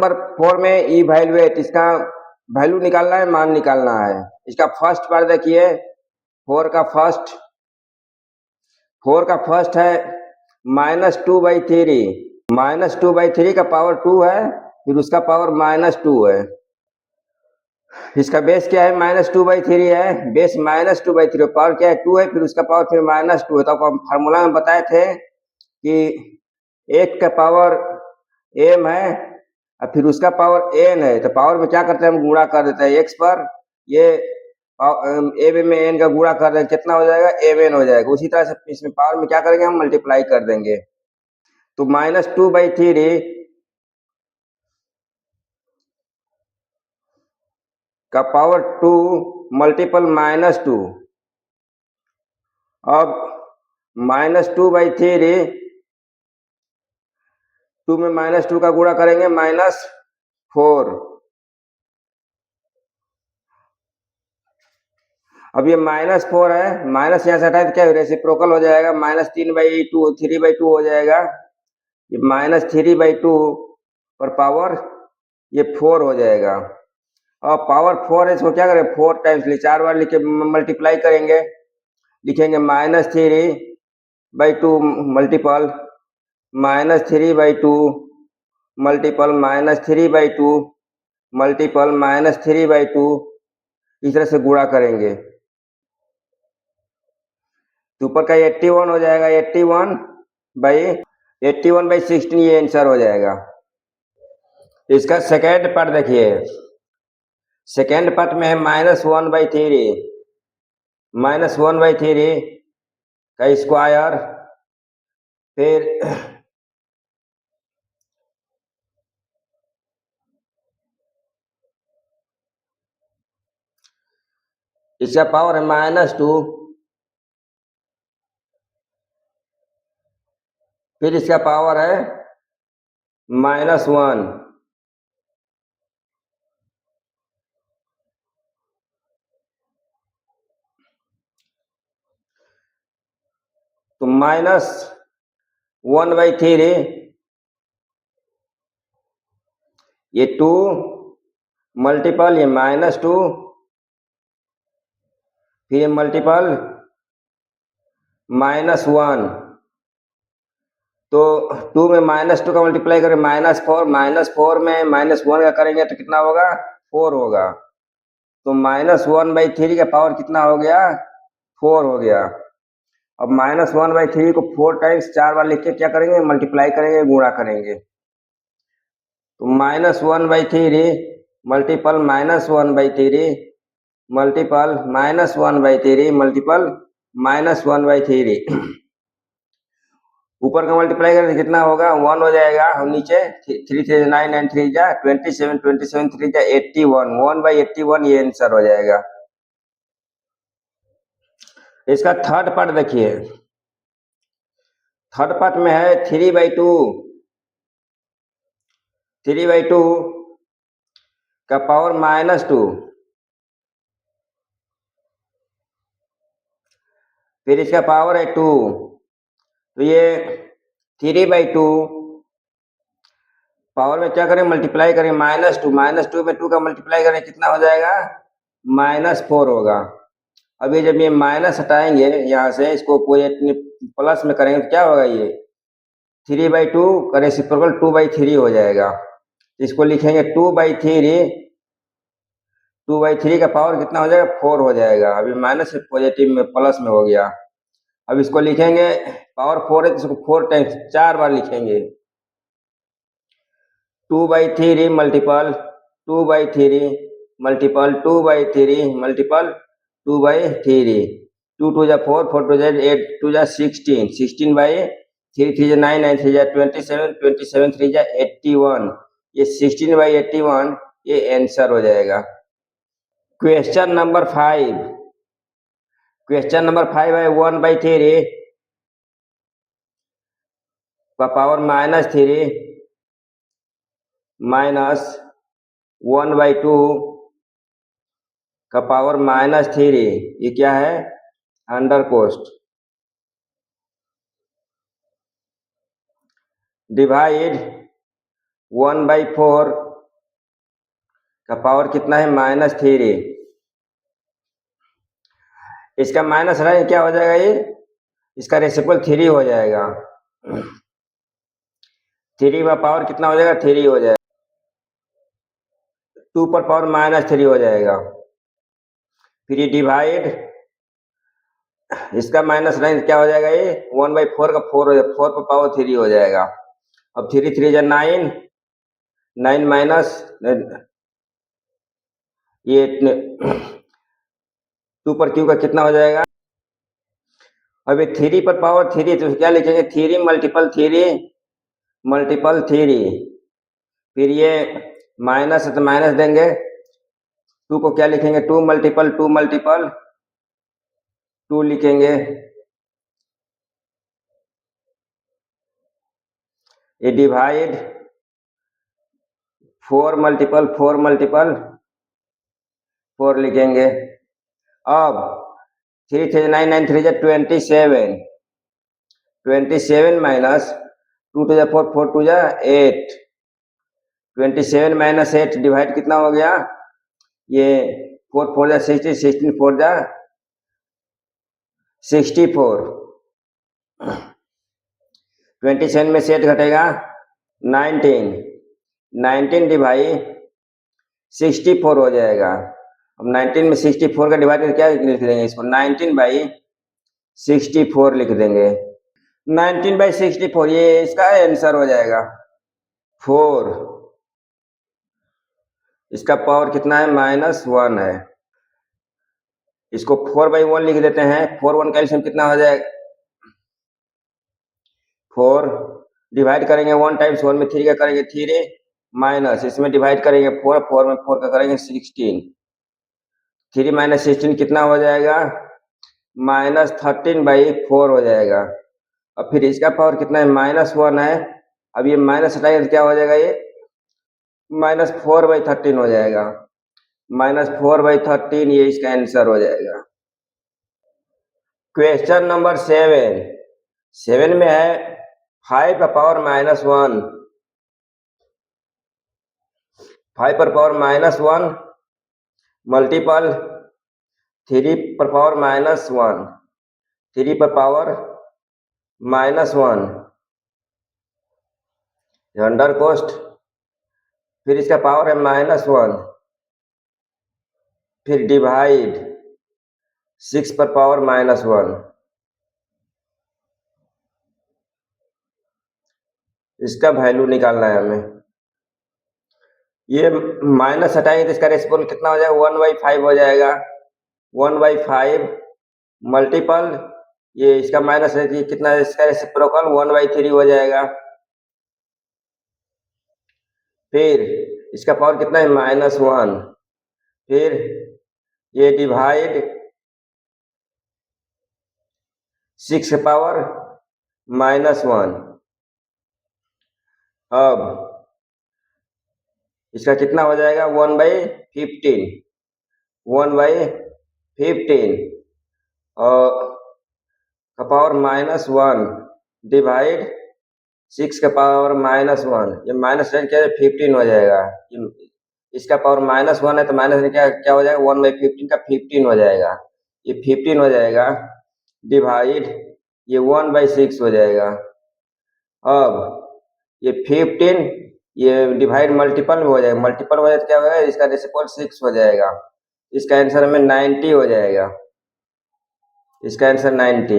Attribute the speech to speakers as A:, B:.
A: Number 4 में evaluate, इसका value निकालना है, मान निकालना है। इसका फर्स्ट पार्ट देखिए, 4 का फर्स्ट है -2/3। -2/3 का पावर 2 है, फिर उसका पावर -2 है। इसका बेस क्या है? -2/3 है, बेस -2/3, पावर क्या है? 2 है, फिर उसका पावर फिर -2 है। तो आप फार्मूला में बताए थे कि 1 का पावर m है और फिर उसका पावर n है, तो पावर में क्या करते हैं? हम गुणा कर देते हैं x पर। ये m में n का गुणा कर देंगे, कितना हो जाएगा? mn हो जाएगा। उसी तरह से इसमें पावर में क्या करेंगे? हम मल्टीप्लाई कर देंगे। तो -2/3 का पावर 2 मल्टीपल -2। अब -2/3, 2 में -2 का गुणा करेंगे, -4। अब ये -4 है, माइनस यहाँ से हटाए तो क्या रेसिप्रोकल हो जाएगा, -3/2, 3/2 हो जाएगा। ये -3/2 पर पावर ये 4 हो जाएगा। अब पावर 4 है, इसको क्या करें? 4 टाइम्स लिए 4 बार लिख के मल्टीप्लाई करेंगे। लिखेंगे -3/2 मल्टीपल -3/2 मल्टीपल -3/2 मल्टीपल -3/2, इस तरह से गुणा करेंगे तो ऊपर का 81 हो जाएगा। 81/16 ये आंसर हो जाएगा। इसका सेकेंड पार्ट देखिए, सेकेंड पार्ट में है -1/3। -1/3 का स्क्वायर, फिर इसका पावर है -2, फिर इसका पावर है -1। तो -1/3, ये 2 मल्टीपल ये -2, फिर मल्टीपल -1। तो 2 में -2 का मल्टीप्लाई करें, -4, -4 में -1 का करेंगे तो कितना होगा? 4 होगा। तो -1/3 का पावर कितना हो गया? 4 हो गया। अब -1/3 को 4 टाइम्स 4 बार लिख के क्या करेंगे? मल्टीप्लाई करेंगे, गुणा करेंगे। तो -1/3 मल्टीपल -1/3 मल्टीपल -1/3 मल्टीपल -1/3, ऊपर का मल्टीप्लाई करें तो कितना होगा? 1 हो जाएगा। और नीचे 3 3 9 9 3 जा 27, 27 3 जा 81, 1/81 ये आंसर हो जाएगा। इसका थर्ड पार्ट देखिए, थर्ड पार्ट में है 3/2। 3/2 का पावर -2, फिर इसका पावर है 2। तो ये 3/2 पावर में क्या करें? मल्टीप्लाई करें, -2, -2 में 2 का मल्टीप्लाई करें, कितना हो जाएगा? -4 होगा। अभी जब ये माइनस हटाएंगे यहाँ से, इसको प्लस में करेंगे तो क्या होगा? ये 3/2 का रेसिप्रोकल 2/3 हो जाएगा। इसको लिखेंगे 2/3 का पावर कितना हो जाएगा? 4 हो जाएगा। अभी माइनस से पॉजिटिव में प्लस में हो गया। अब इसको लिखेंगे, पावर 4 है तो इसको 4 टाइम्स 4 बार लिखेंगे। 2/3 मल्टीपल 2/3 मल्टीपल 2/3 मल्टीपल 2/3, 2 2 जा 4, 4 2 जा 8, 2 जा 16, 16/3 3 जा 9, 9 3 जा 27, 27 3 जा 81, ये 16/81 ये आंसर हो जाएगा। क्वेश्चन नंबर 5, क्वेश्चन नंबर 5 है 1/3 का पावर -3 माइनस 1/2 का पावर -3, ये क्या है? Under coast. डिवाइड 1/4 का पावर कितना है -3। इसका माइनस है क्या हो जाएगा ये, इसका रेसिप्रोकल 3 हो जाएगा। 3 का पावर कितना हो जाएगा 3 हो जाएगा, 2 पर पावर -3 हो जाएगा। फिर ये डिवाइड, इसका -9 क्या हो जाएगा ये 1/4 का 4 हो जाएगा, 4 पर पावर 3 हो जाएगा। अब 3 3 जा 9, 9 माइनस ये 2 पर क्यू का कितना हो जाएगा। अब ये 3 पर पावर 3 तो क्या लिखेंगे 3 मल्टीपल 3, फिर ये माइनस है तो माइनस देंगे, 2 को क्या लिखेंगे 2 मल्टीपल 2 लिखेंगे। ये डिवाइड 4 मल्टीपल 4 लिखेंगे। अब 3 3 9 9 3 जा 27 माइनस 2 2 जा 4 4 2 जा 8, 27 माइनस 8 डिवाइड कितना हो गया, ये 4 4 जा 60, 16 4 जा 64, 27 में से 8 घटेगा 19, 19 डिवाइड 64 हो जाएगा। अब 19 में 64 का डिवाइड करके क्या लिख देंगे इसको 19/64 लिख देंगे। 19/64 ये इसका आंसर हो जाएगा 4। इसका पावर कितना है -1 है। इसको 4/1 लिख देते हैं। 4 1 का एलसीएम कितना हो जाएगा 4, डिवाइड करेंगे 1 टाइम्स 1 में 3 का करेंगे 3 माइनस इसमें डिवाइड करेंगे 4 4 में 4 का करेंगे 16, 3 माइनस 16 कितना हो जाएगा -13/4 हो जाएगा। अब फिर इसका पावर कितना है -1 है। अब ये माइनस हटाएंगे तो क्या हो जाएगा ये -4/13 हो जाएगा, -4/13 ये इसका आंसर हो जाएगा। क्वेश्चन नंबर 7 में है 5 का पावर -1, 5 पर पावर -1 मल्टीपल 3 पर पावर -1, 3 पर पावर -1 अंडर कोस्ट, फिर इसका पावर है -1, फिर डिवाइड 6 पर पावर -1। इसका वैल्यू निकालना है हमें। ये माइनस हटाएंगे तो इसका रेसिप्रोकल कितना हो जाएगा 1/5 हो जाएगा, 1/5 मल्टीपल ये इसका माइनस है कि कितना है इसका रेसिप्रोकल 1/3 हो जाएगा। फिर इसका पावर कितना है -1, फिर ये डिवाइड 6 का पावर -1। अब इसका कितना हो जाएगा 1/15, 1/15 और का पावर -1 डिवाइड 6 का पावर -1, ये माइनस क्या है 15 हो जाएगा। इसका पावर -1 है तो माइनस क्या क्या हो जाएगा 1/15 का 15 हो जाएगा, ये 15 हो जाएगा डिवाइड ये 1/6 हो जाएगा। अब ये 15 ये डिवाइड मल्टीपल में हो जाएगा, मल्टीपल हो जाए तो क्या होगा इसका रेसिप्रोकल 6 हो जाएगा। इसका आंसर हमें 90 हो जाएगा, इसका आंसर 90।